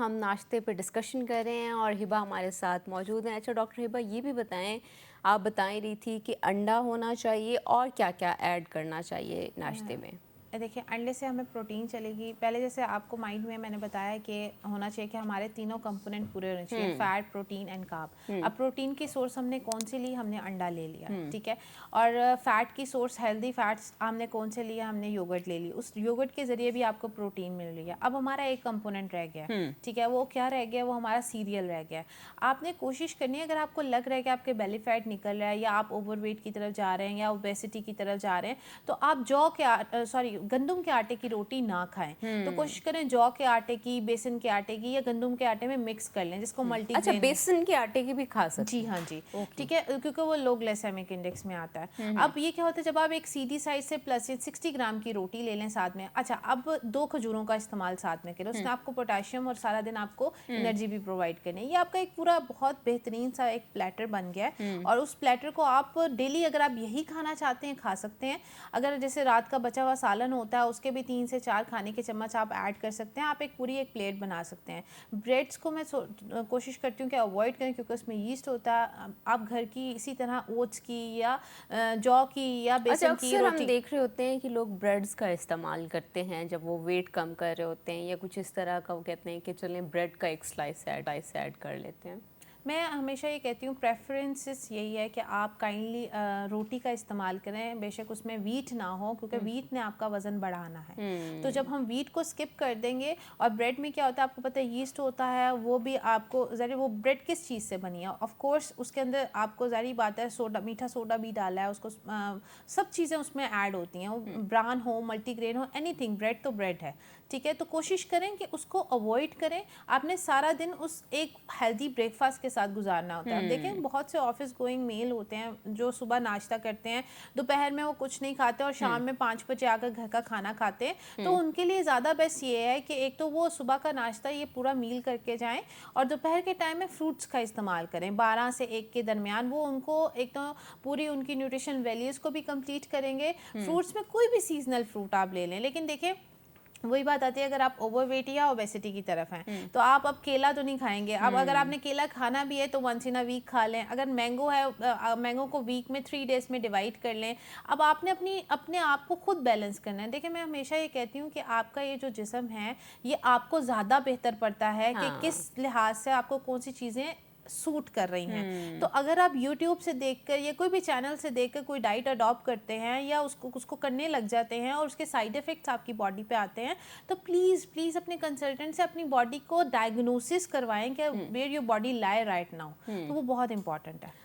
हम नाश्ते पे डिस्कशन कर रहे हैं और हिबा हमारे साथ मौजूद हैं। अच्छा डॉक्टर हिबा, ये भी बताएं, आप बता ही रही थी कि अंडा होना चाहिए और क्या क्या ऐड करना चाहिए नाश्ते में। देखिए, अंडे से हमें प्रोटीन चलेगी। पहले जैसे आपको माइंड में मैंने बताया कि होना चाहिए कि हमारे तीनों कंपोनेंट पूरे होने चाहिए, फैट, प्रोटीन एंड कार्ब। अब प्रोटीन की सोर्स हमने कौन सी ली? हमने अंडा ले लिया, ठीक है। और फैट की सोर्स, हेल्दी फैट्स हमने कौन से लिया? हमने योगर्ट ले ली। उस योगर्ट के ज़रिए भी आपको प्रोटीन मिल रही है। अब हमारा एक कंपोनेंट रह गया है, ठीक है। वो क्या रह गया? वो हमारा सीरियल रह गया है। आपने कोशिश करनी है, अगर आपको लग रहा है कि आपके बेली फैट निकल रहा है या आप ओवरवेट की तरफ जा रहे हैं या ओबेसिटी की तरफ जा रहे हैं, तो आप गंदुम के आटे की रोटी ना खाएं। तो कोशिश करें जौ के आटे की, बेसन के आटे की या गंदुम के आटे में मिक्स कर लें, जिसको अच्छा, मल्टीग्रेन है। बेसन के आटे की भी खा सकते जी हैं? हाँ जी, ओके। ठीक है, क्योंकि वो लो ग्लाइसेमिक इंडेक्स में आता है। अब ये क्या होता है, जब आप एक सीधी साइज से प्लस 60 ग्राम की रोटी ले लें साथ में, अच्छा अब 2 खजूरों का इस्तेमाल साथ में करें, उसमें आपको पोटाशियम और सारा दिन आपको एनर्जी भी प्रोवाइड करनी है। ये आपका एक पूरा बहुत बेहतरीन सा एक प्लेटर बन गया है। और उस प्लेटर को आप डेली, अगर आप यही खाना चाहते हैं, खा सकते हैं। अगर जैसे रात का बचा हुआ सालन होता है, उसके भी 3 से 4 खाने के चम्मच आप ऐड कर सकते हैं। आप एक पूरी एक प्लेट बना सकते हैं। ब्रेड्स को मैं कोशिश करती हूँ कि अवॉइड करें, क्योंकि उसमें यीस्ट होता है। आप घर की इसी तरह ओट्स की या जौ की या अच्छा, बेसन की अक्सर हम रोटी। देख रहे होते हैं कि लोग ब्रेड्स का इस्तेमाल करते हैं जब वो वेट कम कर रहे होते हैं या कुछ इस तरह का, वो कहते हैं कि चलें ब्रेड का एक स्लाइस ऐड कर लेते हैं। मैं हमेशा ये कहती हूँ, प्रेफरेंसेस यही है कि आप काइंडली रोटी का इस्तेमाल करें, बेशक उसमें वीट ना हो, क्योंकि वीट ने आपका वज़न बढ़ाना है। तो जब हम वीट को स्किप कर देंगे, और ब्रेड में क्या होता है आपको पता है, यीस्ट होता है, वो भी आपको ज़रा, वो ब्रेड किस चीज़ से बनी है, ऑफ कोर्स उसके अंदर आपको ज़ाहिर बात है सोडा, मीठा सोडा भी डाला है उसको, सब चीज़ें उसमें ऐड होती हैं, वो ब्रान हो, मल्टीग्रेन हो, एनीथिंग, ब्रेड तो ब्रेड है, ठीक है। तो कोशिश करें कि उसको अवॉइड करें। आपने सारा दिन उस एक हेल्दी ब्रेकफास्ट के साथ गुजारना होता है। अब देखें, बहुत से ऑफिस गोइंग मेल होते हैं जो सुबह नाश्ता करते हैं, दोपहर में वो कुछ नहीं खाते और शाम में 5 बजे आकर घर का खाना खाते हैं। तो उनके लिए ज़्यादा बेस्ट ये है कि एक तो वो सुबह का नाश्ता ये पूरा मील करके जाएं, और दोपहर के टाइम में फ्रूट्स का इस्तेमाल करें 12 से 1 के दरमियान। वो उनको एक तो पूरी उनकी न्यूट्रिशन वैल्यूज़ को भी कंप्लीट करेंगे। फ्रूट्स में कोई भी सीजनल फ्रूट आप ले लें, लेकिन देखें वही बात आती है, अगर आप ओवरवेट या ओबेसिटी की तरफ हैं, तो आप अब केला तो नहीं खाएंगे। अब अगर आपने केला खाना भी है तो वंस इन अ वीक खा लें। अगर मैंगो है, मैंगो को वीक में 3 डेज में डिवाइड कर लें। अब आपने अपने आप को खुद बैलेंस करना है। देखिए, मैं हमेशा ये कहती हूँ कि आपका ये जो जिस्म है, ये आपको ज़्यादा बेहतर पड़ता है कि किस हाँ। लिहाज से आपको कौन सी चीज़ें सूट कर रही हैं। तो अगर आप YouTube से देखकर या कोई भी चैनल से देखकर कोई डाइट अडॉप्ट करते हैं या उसको उसको करने लग जाते हैं और उसके साइड इफ़ेक्ट्स आपकी बॉडी पे आते हैं, तो प्लीज़ प्लीज़ अपने कंसल्टेंट से अपनी बॉडी को डायग्नोसिस करवाएं कि where your body lie right now. तो वो बहुत इंपॉर्टेंट है।